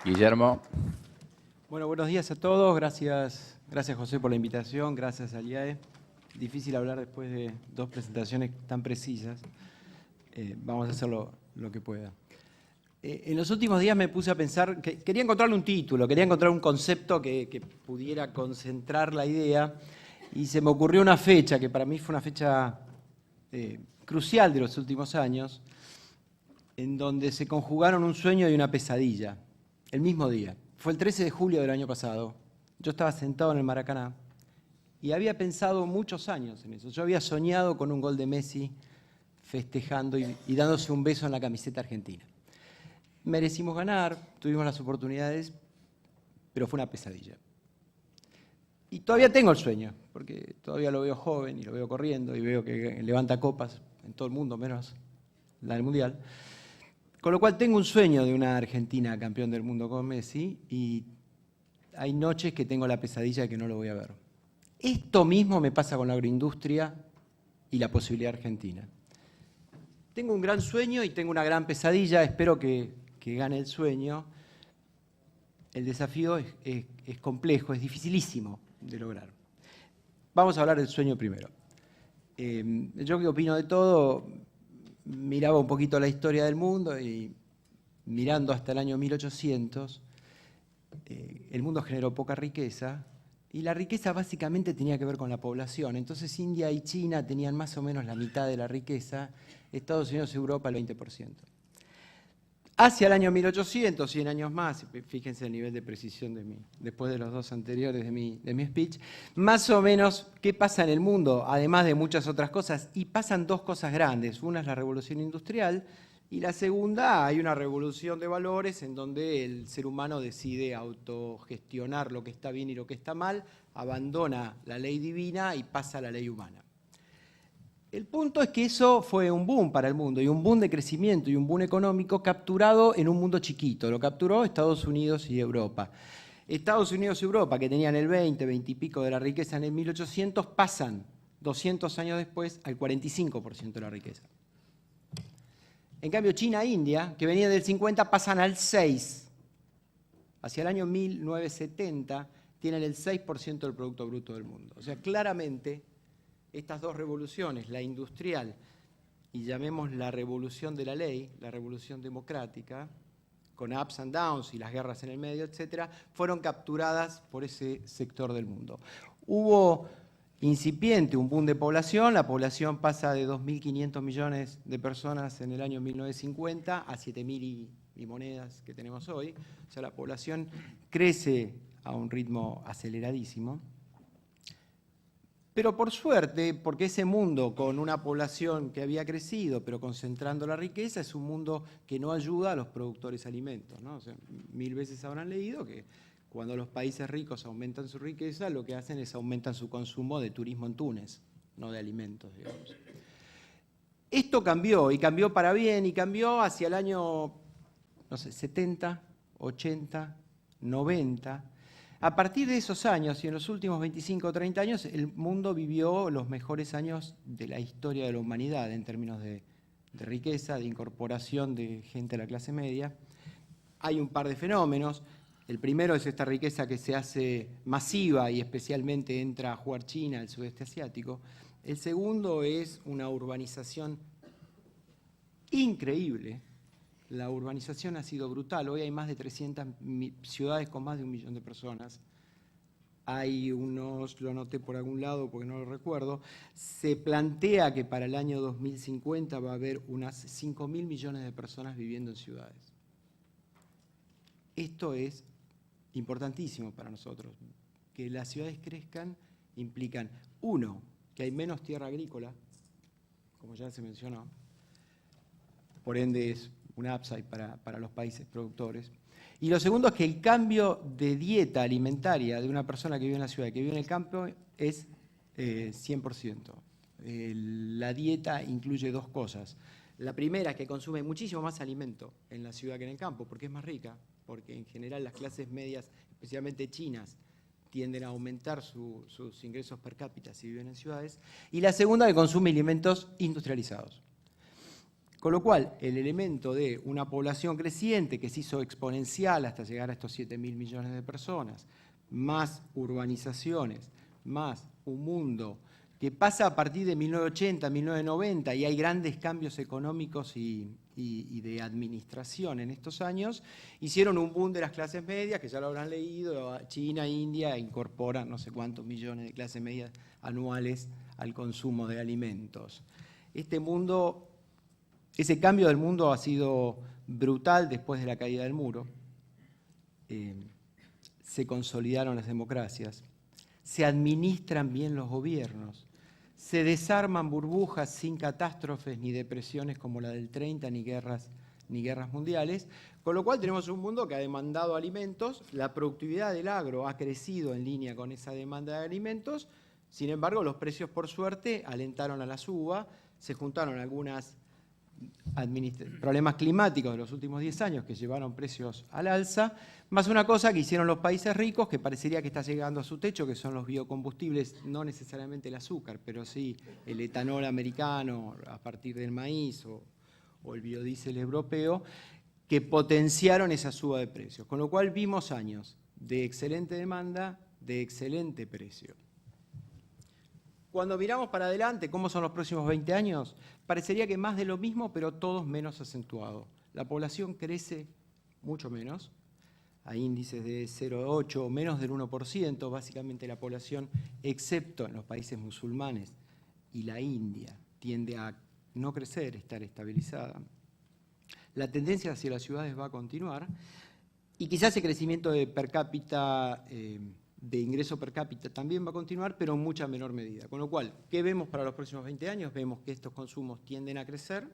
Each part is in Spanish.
Guillermo. Bueno, buenos días a todos. Gracias José por la invitación. Gracias al IAE. Difícil hablar después de dos presentaciones tan precisas. Vamos a hacer lo que pueda. En los últimos días me puse a pensar, que quería encontrarle un título, quería encontrar un concepto que pudiera concentrar la idea, y se me ocurrió una fecha que para mí fue una fecha crucial de los últimos años, en donde se conjugaron un sueño y una pesadilla, el mismo día. Fue el 13 de julio del año pasado. Yo estaba sentado en el Maracaná y había pensado muchos años en eso. Yo había soñado con un gol de Messi festejando y dándose un beso en la camiseta argentina. Merecimos ganar, tuvimos las oportunidades, pero fue una pesadilla. Y todavía tengo el sueño, porque todavía lo veo joven y lo veo corriendo y veo que levanta copas en todo el mundo, menos la del Mundial. Con lo cual tengo un sueño de una Argentina campeón del mundo con Messi y hay noches que tengo la pesadilla de que no lo voy a ver. Esto mismo me pasa con la agroindustria y la posibilidad argentina. Tengo un gran sueño y tengo una gran pesadilla, espero que gane el sueño. El desafío es complejo, es dificilísimo de lograr. Vamos a hablar del sueño primero. Yo que opino de todo, miraba un poquito la historia del mundo y mirando hasta el año 1800, el mundo generó poca riqueza y la riqueza básicamente tenía que ver con la población. Entonces India y China tenían más o menos la mitad de la riqueza, Estados Unidos y Europa el 20%. Hacia el año 1800, 100 años más, fíjense el nivel de precisión después de los dos anteriores de mi speech, más o menos, ¿qué pasa en el mundo? Además de muchas otras cosas, y pasan dos cosas grandes. Una es la revolución industrial, y la segunda, hay una revolución de valores en donde el ser humano decide autogestionar lo que está bien y lo que está mal, abandona la ley divina y pasa a la ley humana. El punto es que eso fue un boom para el mundo, y un boom de crecimiento y un boom económico capturado en un mundo chiquito. Lo capturó Estados Unidos y Europa. Estados Unidos y Europa, que tenían el 20 y pico de la riqueza en el 1800, pasan 200 años después al 45% de la riqueza. En cambio, China e India, que venían del 50, pasan al 6%. Hacia el año 1970 tienen el 6% del Producto Bruto del mundo. O sea, claramente, estas dos revoluciones, la industrial y llamemos la revolución de la ley, la revolución democrática, con ups and downs y las guerras en el medio, etcétera, fueron capturadas por ese sector del mundo. Hubo incipiente un boom de población, la población pasa de 2.500 millones de personas en el año 1950 a 7.000 y monedas que tenemos hoy. O sea, la población crece a un ritmo aceleradísimo. Pero por suerte, porque ese mundo con una población que había crecido, pero concentrando la riqueza, es un mundo que no ayuda a los productores de alimentos, ¿no? O sea, 1000 veces habrán leído que cuando los países ricos aumentan su riqueza, lo que hacen es aumentan su consumo de turismo en Túnez, no de alimentos, digamos. Esto cambió, y cambió para bien, y cambió hacia el año, no sé, 70, 80, 90... A partir de esos años y en los últimos 25 o 30 años, el mundo vivió los mejores años de la historia de la humanidad en términos de riqueza, de incorporación de gente a la clase media. Hay un par de fenómenos. El primero es esta riqueza que se hace masiva y especialmente entra a jugar China, el sudeste asiático. El segundo es una urbanización increíble. La urbanización ha sido brutal. Hoy hay más de 300 ciudades con más de 1 millón de personas. Hay unos, lo anoté por algún lado porque no lo recuerdo, se plantea que para el año 2050 va a haber unas 5.000 millones de personas viviendo en ciudades. Esto es importantísimo para nosotros. Que las ciudades crezcan implican, uno, que hay menos tierra agrícola, como ya se mencionó, por ende es un upside para los países productores. Y lo segundo es que el cambio de dieta alimentaria de una persona que vive en la ciudad y que vive en el campo es 100%. La dieta incluye dos cosas. La primera es que consume muchísimo más alimento en la ciudad que en el campo, porque es más rica, porque en general las clases medias, especialmente chinas, tienden a aumentar sus ingresos per cápita si viven en ciudades. Y la segunda, que consume alimentos industrializados. Con lo cual, el elemento de una población creciente que se hizo exponencial hasta llegar a estos 7.000 millones de personas, más urbanizaciones, más un mundo que pasa a partir de 1980, 1990, y hay grandes cambios económicos y de administración en estos años, hicieron un boom de las clases medias, que ya lo habrán leído. China, India incorporan no sé cuántos millones de clases medias anuales al consumo de alimentos. Ese cambio del mundo ha sido brutal después de la caída del muro. Se consolidaron las democracias, se administran bien los gobiernos, se desarman burbujas sin catástrofes ni depresiones como la del 30, ni guerras mundiales, con lo cual tenemos un mundo que ha demandado alimentos, la productividad del agro ha crecido en línea con esa demanda de alimentos, sin embargo los precios por suerte alentaron a la suba, se juntaron algunos problemas climáticos de los últimos 10 años que llevaron precios al alza, más una cosa que hicieron los países ricos que parecería que está llegando a su techo, que son los biocombustibles, no necesariamente el azúcar, pero sí el etanol americano a partir del maíz o el biodiesel europeo, que potenciaron esa suba de precios. Con lo cual vimos años de excelente demanda, de excelente precio. Cuando miramos para adelante, ¿cómo son los próximos 20 años? Parecería que más de lo mismo, pero todos menos acentuado. La población crece mucho menos, hay índices de 0,8 o menos del 1%, básicamente la población, excepto en los países musulmanes y la India, tiende a no crecer, estar estabilizada. La tendencia hacia las ciudades va a continuar y quizás el crecimiento de per cápita, de ingreso per cápita también va a continuar, pero en mucha menor medida. Con lo cual, ¿qué vemos para los próximos 20 años? Vemos que estos consumos tienden a crecer,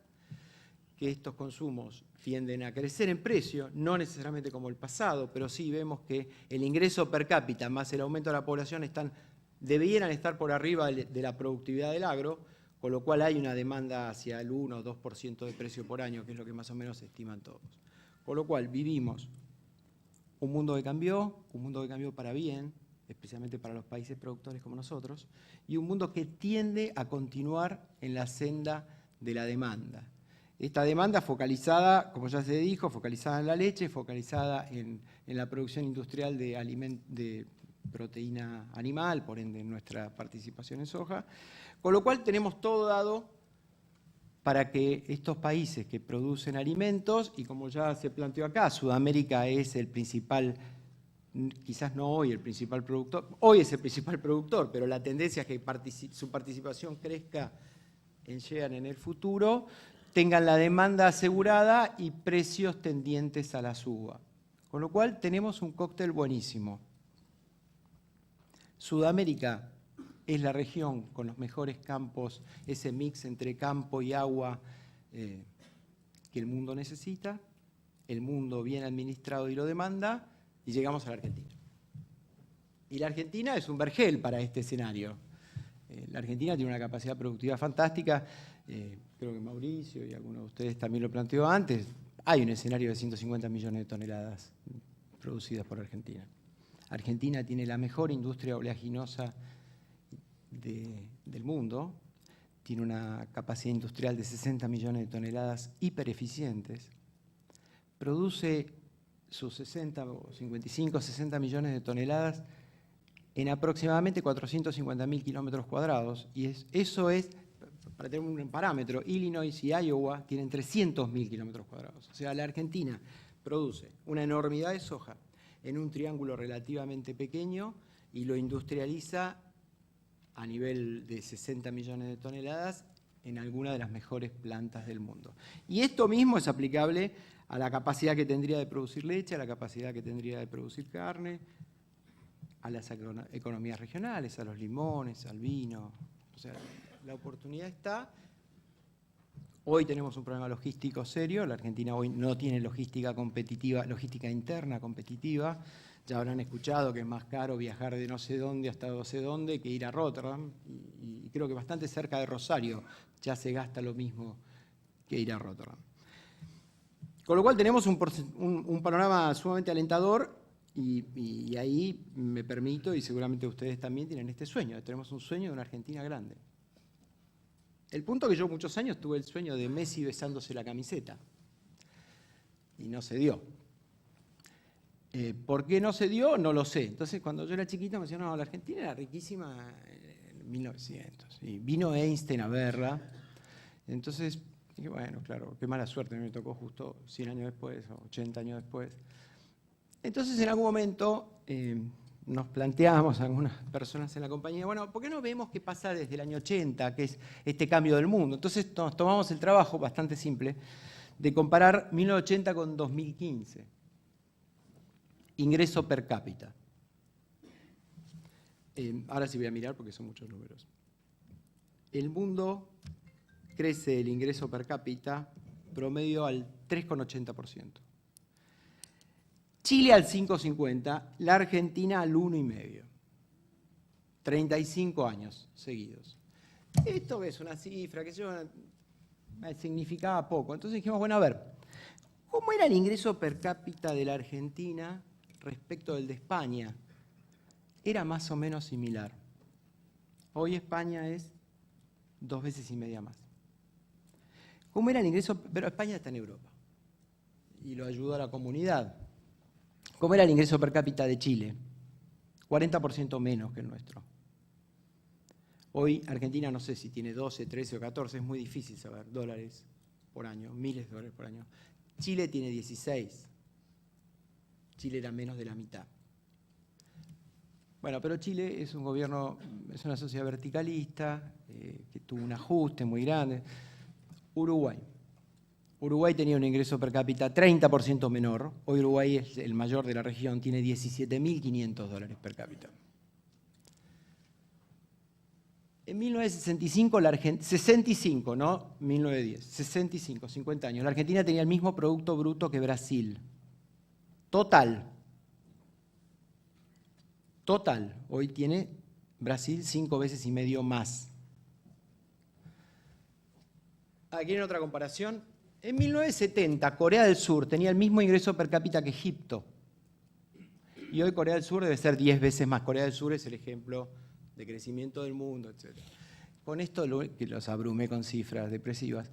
que estos consumos tienden a crecer en precio, no necesariamente como el pasado, pero sí vemos que el ingreso per cápita más el aumento de la población debieran estar por arriba de la productividad del agro, con lo cual hay una demanda hacia el 1 o 2% de precio por año, que es lo que más o menos estiman todos. Con lo cual vivimos un mundo que cambió para bien, especialmente para los países productores como nosotros, y un mundo que tiende a continuar en la senda de la demanda. Esta demanda focalizada, como ya se dijo, focalizada en la leche, focalizada en la producción industrial de proteína animal, por ende en nuestra participación en soja, con lo cual tenemos todo dado para que estos países que producen alimentos, y como ya se planteó acá, Sudamérica es el principal, quizás no hoy el principal productor, hoy es el principal productor, pero la tendencia es que su participación crezca en SHEAN en el futuro, tengan la demanda asegurada y precios tendientes a la suba. Con lo cual tenemos un cóctel buenísimo. Sudamérica es la región con los mejores campos, ese mix entre campo y agua que el mundo necesita, el mundo bien administrado y lo demanda, y llegamos a la Argentina. Y la Argentina es un vergel para este escenario. La Argentina tiene una capacidad productiva fantástica, creo que Mauricio y algunos de ustedes también lo planteó antes, hay un escenario de 150 millones de toneladas producidas por Argentina. Argentina tiene la mejor industria oleaginosa del mundo, tiene una capacidad industrial de 60 millones de toneladas hipereficientes, produce sus 55, 60 millones de toneladas en aproximadamente 450.000 kilómetros cuadrados, y eso es, para tener un parámetro, Illinois y Iowa tienen 300.000 kilómetros cuadrados. O sea, la Argentina produce una enormidad de soja en un triángulo relativamente pequeño y lo industrializa a nivel de 60 millones de toneladas en alguna de las mejores plantas del mundo. Y esto mismo es aplicable a la capacidad que tendría de producir leche, a la capacidad que tendría de producir carne, a las economías regionales, a los limones, al vino. O sea, la oportunidad está. Hoy tenemos un problema logístico serio. La Argentina hoy no tiene logística competitiva, logística interna competitiva. Ya habrán escuchado que es más caro viajar de no sé dónde hasta no sé dónde que ir a Rotterdam. Y creo que bastante cerca de Rosario ya se gasta lo mismo que ir a Rotterdam. Con lo cual tenemos un panorama sumamente alentador y ahí me permito, y seguramente ustedes también tienen este sueño. Tenemos un sueño de una Argentina grande. El punto que yo muchos años tuve el sueño de Messi besándose la camiseta. Y no se dio. ¿Por qué no se dio? No lo sé. Entonces, cuando yo era chiquito me decían, no, la Argentina era riquísima en 1900. Y vino Einstein a verla. Entonces, dije, bueno, claro, qué mala suerte, me tocó justo 100 años después o 80 años después. Entonces, en algún momento nos planteamos, algunas personas en la compañía, bueno, ¿por qué no vemos qué pasa desde el año 80, que es este cambio del mundo? Entonces, nos tomamos el trabajo, bastante simple, de comparar 1980 con 2015. Ingreso per cápita. Ahora sí voy a mirar porque son muchos números. El mundo crece el ingreso per cápita promedio al 3,80%. Chile al 5,50%, la Argentina al 1,5%. 35 años seguidos. Esto es una cifra que significaba poco. Entonces dijimos, bueno, a ver, ¿cómo era el ingreso per cápita de la Argentina respecto del de España? Era más o menos similar. Hoy España es 2,5 veces más. ¿Cómo era el ingreso? Pero España está en Europa y lo ayudó a la comunidad. ¿Cómo era el ingreso per cápita de Chile? 40% menos que el nuestro. Hoy Argentina no sé si tiene 12, 13 o 14, es muy difícil saber, dólares por año, miles de dólares por año. Chile tiene 16. Chile era menos de la mitad. Bueno, pero Chile es un gobierno, es una sociedad verticalista, que tuvo un ajuste muy grande. Uruguay tenía un ingreso per cápita 30% menor. Hoy Uruguay es el mayor de la región, tiene 17.500 dólares per cápita. En 1965, 65, no 1910, 65, 50 años, la Argentina tenía el mismo Producto Bruto que Brasil. Total, hoy tiene Brasil 5,5 veces más. Aquí en otra comparación, en 1970 Corea del Sur tenía el mismo ingreso per cápita que Egipto. Y hoy Corea del Sur debe ser 10 veces más. Corea del Sur es el ejemplo de crecimiento del mundo, etc. Con esto, que los abrumé con cifras depresivas,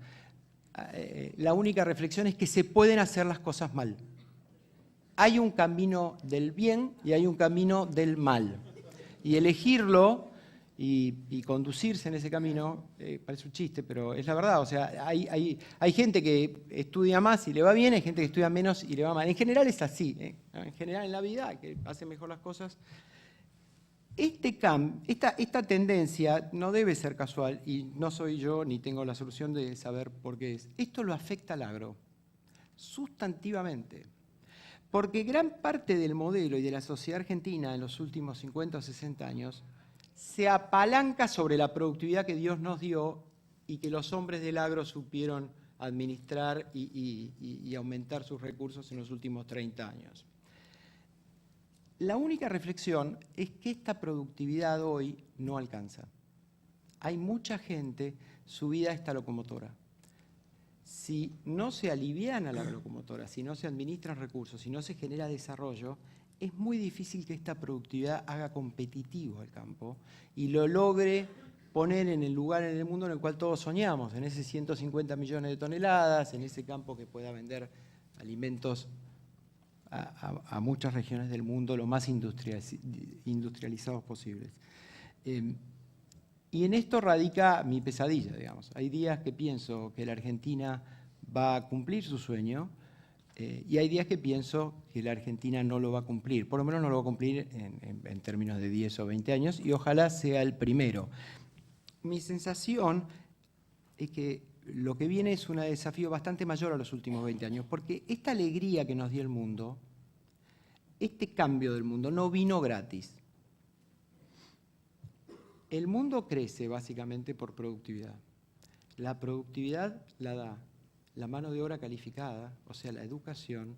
la única reflexión es que se pueden hacer las cosas mal. Hay un camino del bien y hay un camino del mal. Y elegirlo y conducirse en ese camino, parece un chiste, pero es la verdad. O sea, hay gente que estudia más y le va bien, hay gente que estudia menos y le va mal. En general es así. En general en la vida, que hace mejor las cosas. Esta tendencia no debe ser casual y no soy yo ni tengo la solución de saber por qué es. Esto lo afecta al agro, sustantivamente. Porque gran parte del modelo y de la sociedad argentina en los últimos 50 o 60 años se apalanca sobre la productividad que Dios nos dio y que los hombres del agro supieron administrar y aumentar sus recursos en los últimos 30 años. La única reflexión es que esta productividad hoy no alcanza. Hay mucha gente subida a esta locomotora. Si no se aliviana la locomotora, si no se administran recursos, si no se genera desarrollo, es muy difícil que esta productividad haga competitivo al campo y lo logre poner en el lugar en el mundo en el cual todos soñamos, en ese 150 millones de toneladas, en ese campo que pueda vender alimentos a muchas regiones del mundo lo más industrializados posibles. Y en esto radica mi pesadilla, digamos. Hay días que pienso que la Argentina va a cumplir su sueño y hay días que pienso que la Argentina no lo va a cumplir. Por lo menos no lo va a cumplir en términos de 10 o 20 años y ojalá sea el primero. Mi sensación es que lo que viene es un desafío bastante mayor a los últimos 20 años, porque esta alegría que nos dio el mundo, este cambio del mundo, no vino gratis. El mundo crece básicamente por productividad. La productividad la da la mano de obra calificada, o sea, la educación,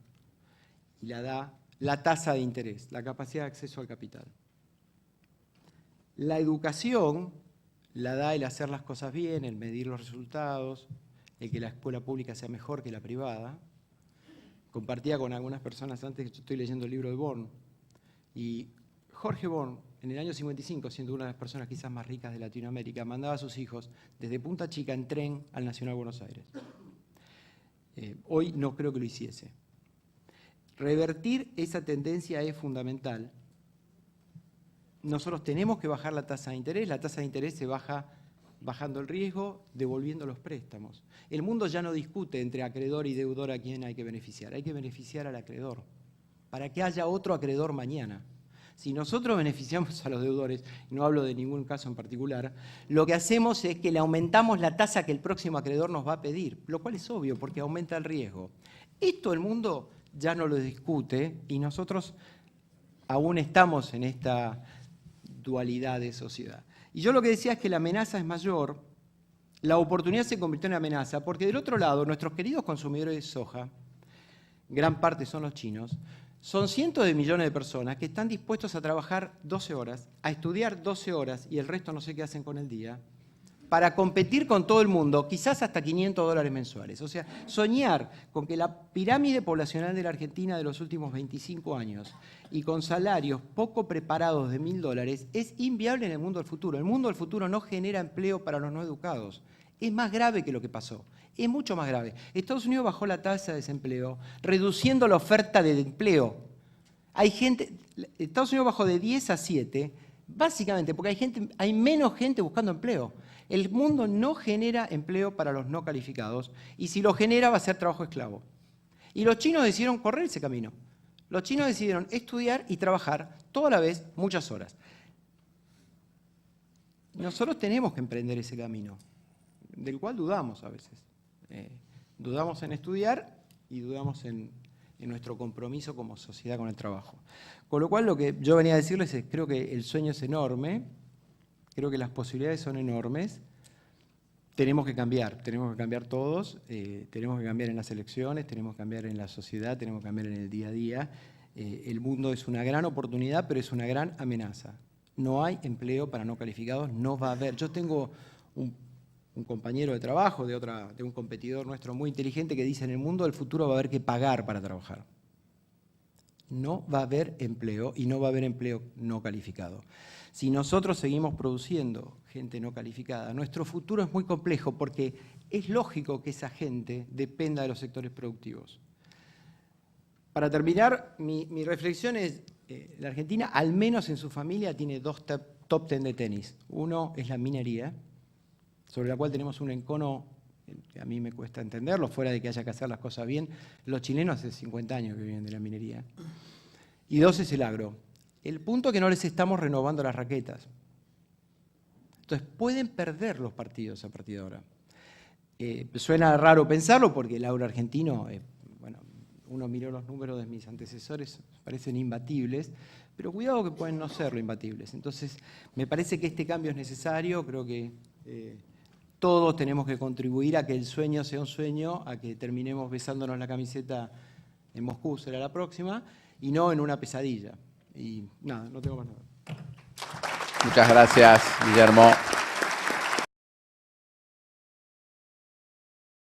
y la da la tasa de interés, la capacidad de acceso al capital. La educación la da el hacer las cosas bien, el medir los resultados, el que la escuela pública sea mejor que la privada. Compartía con algunas personas antes que estoy leyendo el libro de Born. Y Jorge Born en el año 55, siendo una de las personas quizás más ricas de Latinoamérica, mandaba a sus hijos desde Punta Chica en tren al Nacional Buenos Aires. Hoy no creo que lo hiciese. Revertir esa tendencia es fundamental. Nosotros tenemos que bajar la tasa de interés. La tasa de interés se baja bajando el riesgo, devolviendo los préstamos. El mundo ya no discute entre acreedor y deudor a quién hay que beneficiar. Hay que beneficiar al acreedor, para que haya otro acreedor mañana. Si nosotros beneficiamos a los deudores, y no hablo de ningún caso en particular, lo que hacemos es que le aumentamos la tasa que el próximo acreedor nos va a pedir, lo cual es obvio porque aumenta el riesgo. Esto el mundo ya no lo discute y nosotros aún estamos en esta dualidad de sociedad. Y yo lo que decía es que la amenaza es mayor, la oportunidad se convirtió en amenaza, porque del otro lado, nuestros queridos consumidores de soja, gran parte son los chinos, son cientos de millones de personas que están dispuestos a trabajar 12 horas, a estudiar 12 horas y el resto no sé qué hacen con el día, para competir con todo el mundo, quizás hasta $500 mensuales. O sea, soñar con que la pirámide poblacional de la Argentina de los últimos 25 años y con salarios poco preparados de $1.000 es inviable en el mundo del futuro. El mundo del futuro no genera empleo para los no educados. Es más grave que lo que pasó. Es mucho más grave. Estados Unidos bajó la tasa de desempleo, reduciendo la oferta de empleo. Estados Unidos bajó de 10 a 7, básicamente porque hay menos gente buscando empleo. El mundo no genera empleo para los no calificados y si lo genera va a ser trabajo esclavo. Y los chinos decidieron correr ese camino. Los chinos decidieron estudiar y trabajar toda la vez muchas horas. Nosotros tenemos que emprender ese camino, del cual dudamos a veces. Dudamos en estudiar y dudamos en nuestro compromiso como sociedad con el trabajo. Con lo cual lo que yo venía a decirles es, creo que el sueño es enorme, creo que las posibilidades son enormes, tenemos que cambiar todos, tenemos que cambiar en las elecciones, tenemos que cambiar en la sociedad, tenemos que cambiar en el día a día. El mundo es una gran oportunidad, pero es una gran amenaza. No hay empleo para no calificados, no va a haber. Yo tengo un compañero de trabajo de un competidor nuestro muy inteligente que dice: en el mundo del futuro va a haber que pagar para trabajar. No va a haber empleo y no va a haber empleo no calificado. Si nosotros seguimos produciendo gente no calificada, nuestro futuro es muy complejo porque es lógico que esa gente dependa de los sectores productivos. Para terminar, mi reflexión es, la Argentina, al menos en su familia, tiene dos top 10 de tenis. Uno es la minería, sobre la cual tenemos un encono que a mí me cuesta entenderlo, fuera de que haya que hacer las cosas bien. Los chilenos hace 50 años que viven de la minería. Y dos es el agro. El punto es que no les estamos renovando las raquetas. Entonces pueden perder los partidos a partir de ahora. Suena raro pensarlo porque el agro argentino, bueno, uno miró los números de mis antecesores, parecen imbatibles, pero cuidado que pueden no serlo imbatibles. Entonces me parece que este cambio es necesario, creo que todos tenemos que contribuir a que el sueño sea un sueño, a que terminemos besándonos la camiseta en Moscú, será la próxima, y no en una pesadilla. Y nada, no tengo más nada. Muchas gracias, Guillermo.